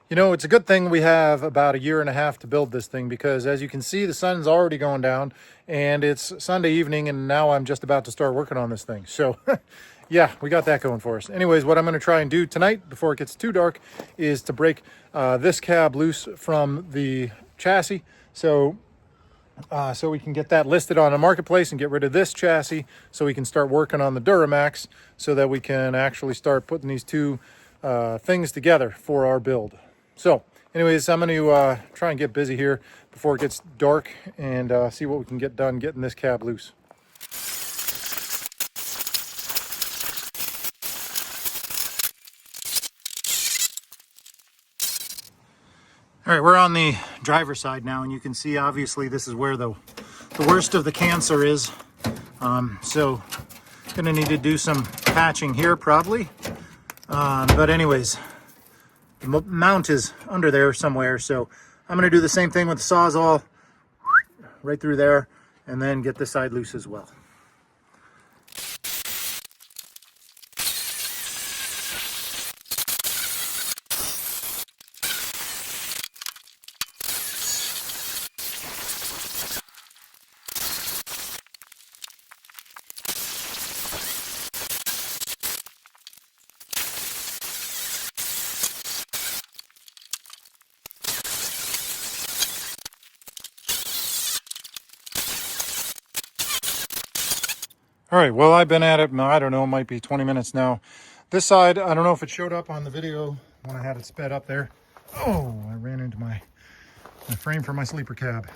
You know, it's a good thing we have about a year and a half to build this thing, because as you can see, the sun's already going down and it's Sunday evening, and now I'm just about to start working on this thing. So yeah, we got that going for us. Anyways, what I'm going to try and do tonight before it gets too dark is to break this cab loose from the chassis. So we can get that listed on a marketplace and get rid of this chassis, so we can start working on the DuraMax, so that we can actually start putting these two things together for our build. So anyways, I'm going to try and get busy here before it gets dark and see what we can get done getting this cab loose. All right, we're on the driver's side now, and you can see obviously this is where the worst of the cancer is. So gonna need to do some patching here probably. But anyways, the mount is under there somewhere, so I'm going to do the same thing with the Sawzall right through there, and then get this side loose as well. All right, well, I've been at it, I don't know, it might be 20 minutes now. This side, I don't know if it showed up on the video when I had it sped up there. Oh, I ran into my frame for my sleeper cab.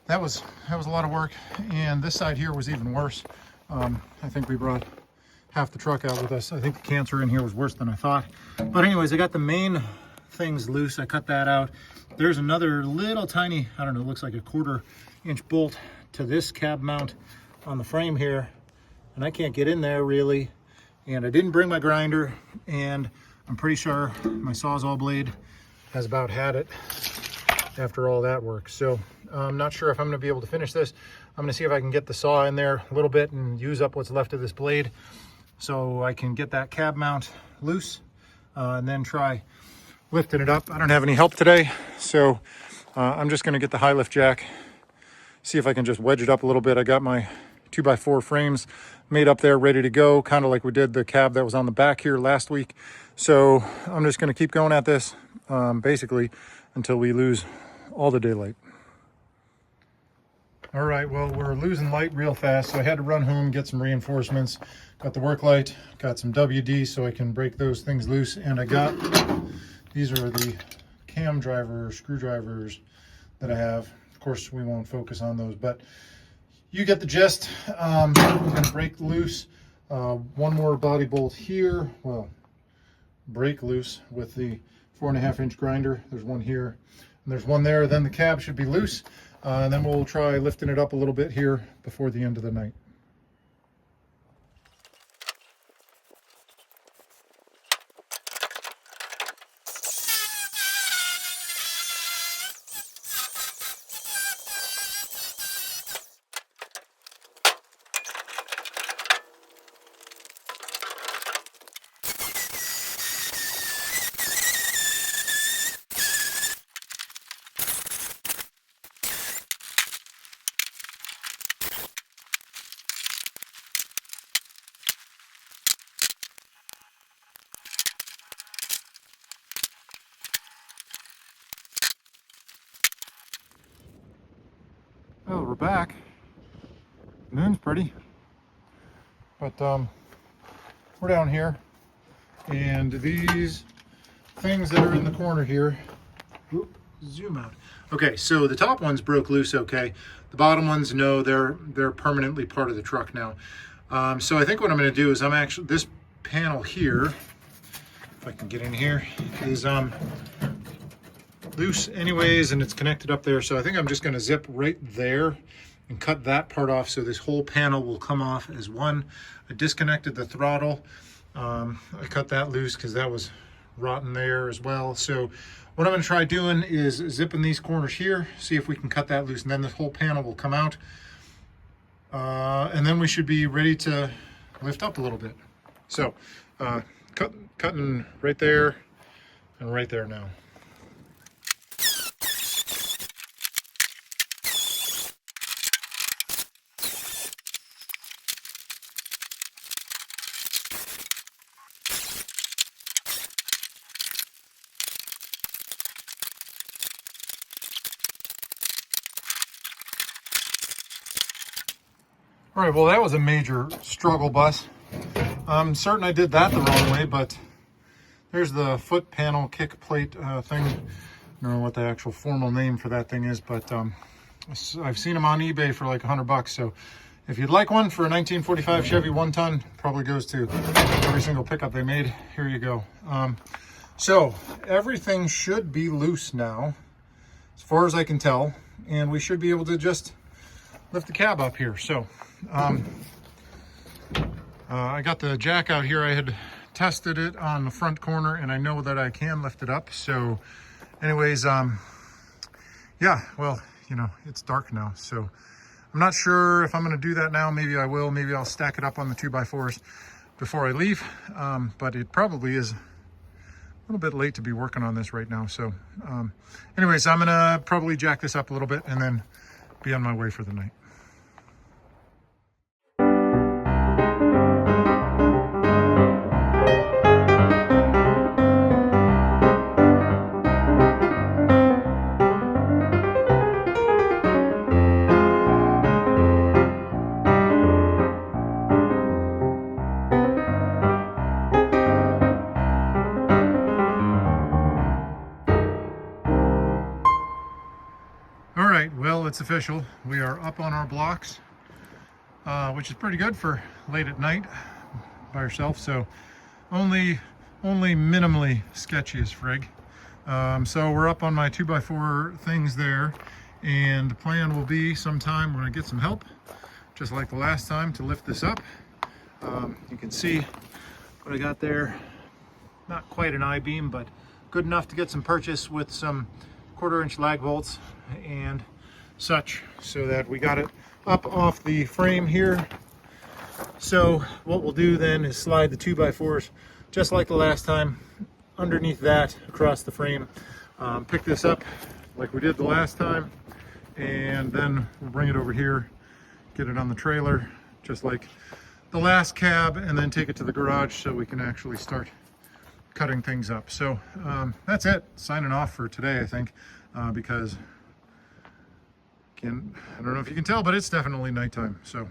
That was a lot of work, and this side here was even worse. I think we brought half the truck out with us. I think the cancer in here was worse than I thought. But anyways, I got the main things loose. I cut that out. There's another little tiny, I don't know, it looks like a 1/4-inch bolt to this cab mount on the frame here, and I can't get in there really, and I didn't bring my grinder, and I'm pretty sure my Sawzall blade has about had it after all that work. So I'm not sure if I'm going to be able to finish this. I'm going to see if I can get the saw in there a little bit and use up what's left of this blade, so I can get that cab mount loose, and then try lifting it up. I don't have any help today, so I'm just going to get the high lift jack, see if I can just wedge it up a little bit. I got my 2x4 frames made up there, ready to go, kind of like we did the cab that was on the back here last week. So I'm just going to keep going at this, basically until we lose all the daylight. All right, well, we're losing light real fast, so I had to run home, get some reinforcements. Got the work light, got some WD so I can break those things loose, and I got, these are the cam driver screwdrivers that I have. Of course, we won't focus on those, but you get the gist. I'm going to break loose one more body bolt here. Well, break loose with the 4.5-inch grinder. There's one here, and there's one there. Then the cab should be loose, and then we'll try lifting it up a little bit here before the end of the night. Oh, we're back. Moon's pretty, but we're down here, and these things that are in the corner here, zoom out. Okay, so the top ones broke loose okay. The bottom ones, no, they're permanently part of the truck now. So I think what I'm going to do is this panel here, if I can get in here, is loose anyways, and it's connected up there. So I think I'm just going to zip right there and cut that part off, so this whole panel will come off as one. I disconnected the throttle. I cut that loose because that was rotten there as well. So what I'm going to try doing is zipping these corners here, see if we can cut that loose, and then this whole panel will come out, and then we should be ready to lift up a little bit. So cutting right there, and right there now. All right, well, that was a major struggle bus. I'm certain I did that the wrong way, but there's the foot panel kick plate thing. I don't know what the actual formal name for that thing is, but I've seen them on eBay for like $100. So if you'd like one for a 1945 Chevy 1-ton, probably goes to every single pickup they made. Here you go. So everything should be loose now, as far as I can tell, and we should be able to just lift the cab up here. So I got the jack out here. I had tested it on the front corner and I know that I can lift it up. So anyways, yeah, well, you know, it's dark now, so I'm not sure if I'm going to do that now. Maybe I will. Maybe I'll stack it up on the 2x4s before I leave. But it probably is a little bit late to be working on this right now. So anyways, I'm going to probably jack this up a little bit and then be on my way for the night. Well, it's official. We are up on our blocks, which is pretty good for late at night by yourself. So only minimally sketchy as frig. So we're up on my 2x4 things there, and the plan will be sometime we're going to get some help, just like the last time, to lift this up. You can see what I got there. Not quite an I-beam, but good enough to get some purchase with some 1/4-inch lag bolts and such, so that we got it up off the frame here. So what we'll do then is slide the 2x4s just like the last time underneath that across the frame, pick this up like we did the last time, and then we'll bring it over here, get it on the trailer just like the last cab, and then take it to the garage so we can actually start cutting things up. So that's it. Signing off for today, I think, because I don't know if you can tell, but it's definitely nighttime. So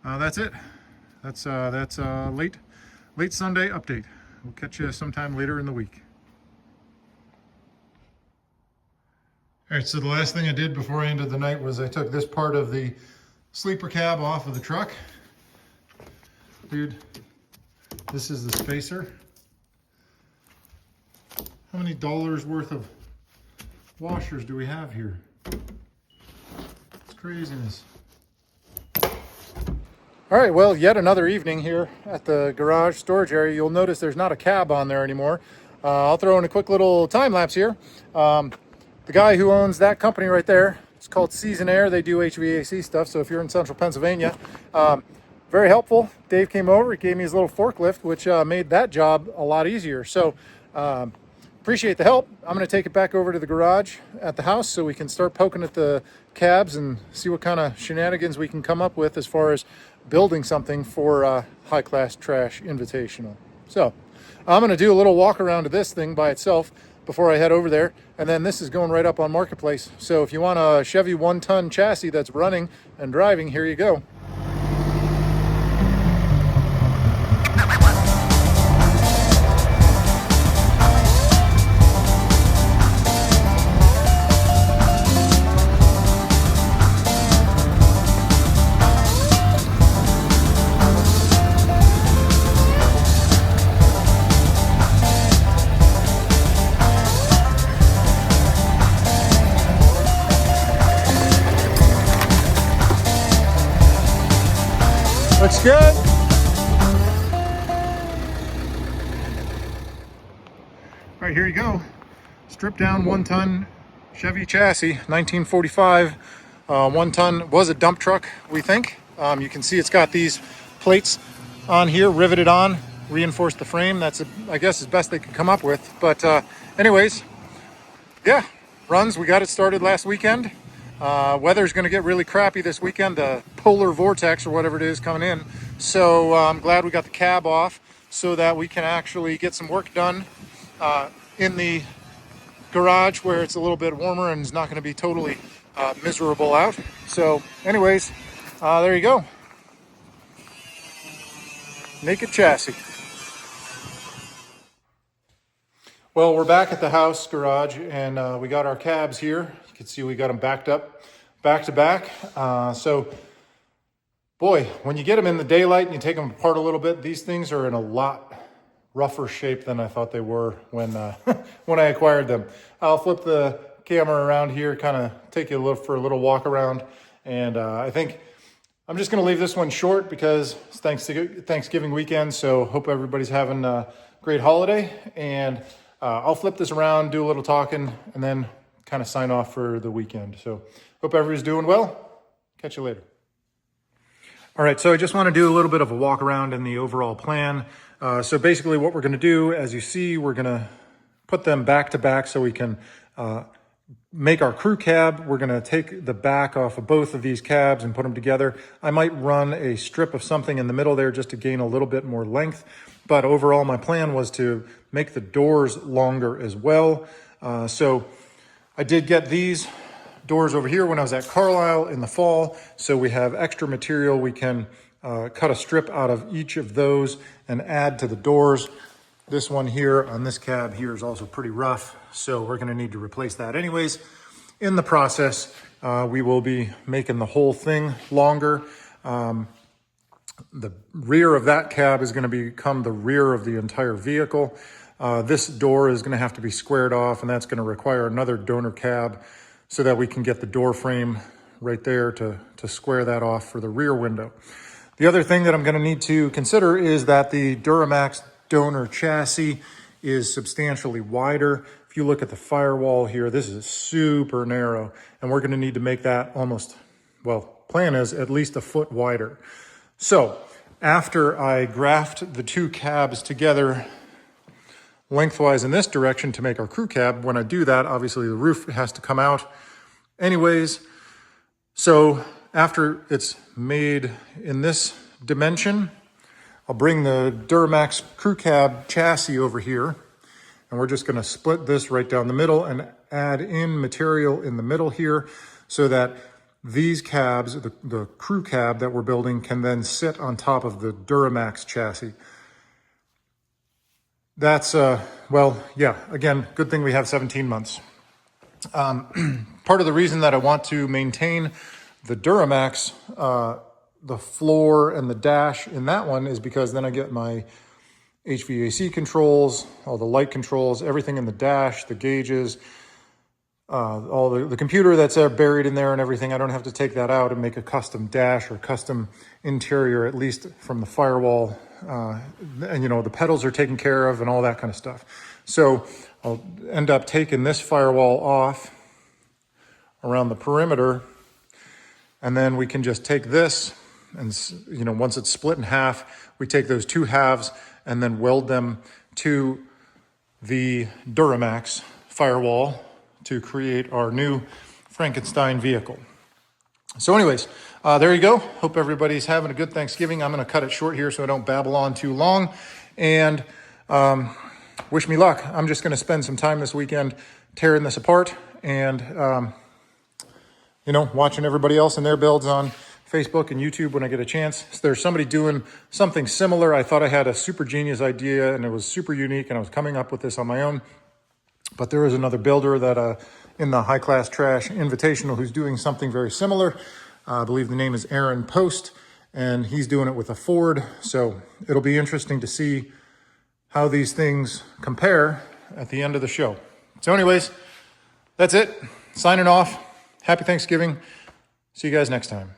that's it. That's late Sunday update. We'll catch you sometime later in the week. All right, so the last thing I did before I ended the night was I took this part of the sleeper cab off of the truck. Dude, this is the spacer. How many dollars worth of washers do we have here? It's craziness. All right, well, yet another evening here at the garage storage area. You'll notice there's not a cab on there anymore. I'll throw in a quick little time lapse here. The guy who owns that company right there, it's called Season Air. They do HVAC stuff. So if you're in central Pennsylvania, very helpful. Dave came over, he gave me his little forklift, which made that job a lot easier. So appreciate the help. I'm going to take it back over to the garage at the house so we can start poking at the cabs and see what kind of shenanigans we can come up with as far as building something for High Class Trash Invitational. So I'm going to do a little walk around to this thing by itself before I head over there, and then this is going right up on Marketplace. So if you want a Chevy 1-ton chassis that's running and driving, here you go. Looks good. All right, here you go. Stripped down 1-ton Chevy chassis, 1945. 1-ton, was a dump truck, we think. You can see it's got these plates on here riveted on. reinforce the frame. That's, I guess, as best they could come up with. But anyways, yeah, runs. We got it started last weekend. Weather's going to get really crappy this weekend, the polar vortex or whatever it is coming in. So I'm glad we got the cab off so that we can actually get some work done in the garage where it's a little bit warmer and it's not going to be totally miserable out. So anyways, there you go. Naked chassis. Well, we're back at the house garage, and we got our cabs here. You can see we got them backed up back to back. So boy, when you get them in the daylight and you take them apart a little bit, these things are in a lot rougher shape than I thought they were when when I acquired them. I'll flip the camera around here, kind of take you for a little walk around, and I think I'm just going to leave this one short because it's Thanksgiving weekend, so hope everybody's having a great holiday, and I'll flip this around, do a little talking, and then kind of sign off for the weekend. So hope everybody's doing well. Catch you later. All right, so I just want to do a little bit of a walk around in the overall plan. So basically what we're going to do, as you see, we're going to put them back to back so we can make our crew cab. We're going to take the back off of both of these cabs and put them together. I might run a strip of something in the middle there just to gain a little bit more length. But overall, my plan was to make the doors longer as well. So I did get these doors over here when I was at Carlisle in the fall. So we have extra material. We can cut a strip out of each of those and add to the doors. This one here on this cab here is also pretty rough, so we're going to need to replace that anyways. In the process, we will be making the whole thing longer. The rear of that cab is going to become the rear of the entire vehicle. This door is going to have to be squared off, and that's going to require another donor cab so that we can get the door frame right there to square that off for the rear window. The other thing that I'm going to need to consider is that the DuraMax donor chassis is substantially wider. If you look at the firewall here, this is super narrow, and we're going to need to make that almost, well, plan is at least a foot wider. So after I graft the two cabs together lengthwise in this direction to make our crew cab, when I do that, obviously the roof has to come out anyways. So after it's made in this dimension, I'll bring the DuraMax crew cab chassis over here, and we're just going to split this right down the middle and add in material in the middle here so that these cabs, the crew cab that we're building, can then sit on top of the DuraMax chassis. That's, well, yeah, again, good thing we have 17 months. Part of the reason that I want to maintain the DuraMax, the floor and the dash in that one is because then I get my HVAC controls, all the light controls, everything in the dash, the gauges, all the computer that's buried in there and everything. I don't have to take that out and make a custom dash or custom interior, at least from the firewall. And you know, the pedals are taken care of and all that kind of stuff. So I'll end up taking this firewall off around the perimeter, and then we can just take this and, you know, once it's split in half, we take those two halves and then weld them to the DuraMax firewall to create our new Frankenstein vehicle. So anyways, there you go. Hope everybody's having a good Thanksgiving. I'm going to cut it short here so I don't babble on too long. And wish me luck. I'm just going to spend some time this weekend tearing this apart and, you know, watching everybody else in their builds on Facebook and YouTube when I get a chance. So there's somebody doing something similar. I thought I had a super genius idea and it was super unique and I was coming up with this on my own. But there is another builder that in the High Class Trash Invitational who's doing something very similar. I believe the name is Aaron Post, and he's doing it with a Ford. So it'll be interesting to see how these things compare at the end of the show. So anyways, that's it. Signing off. Happy Thanksgiving. See you guys next time.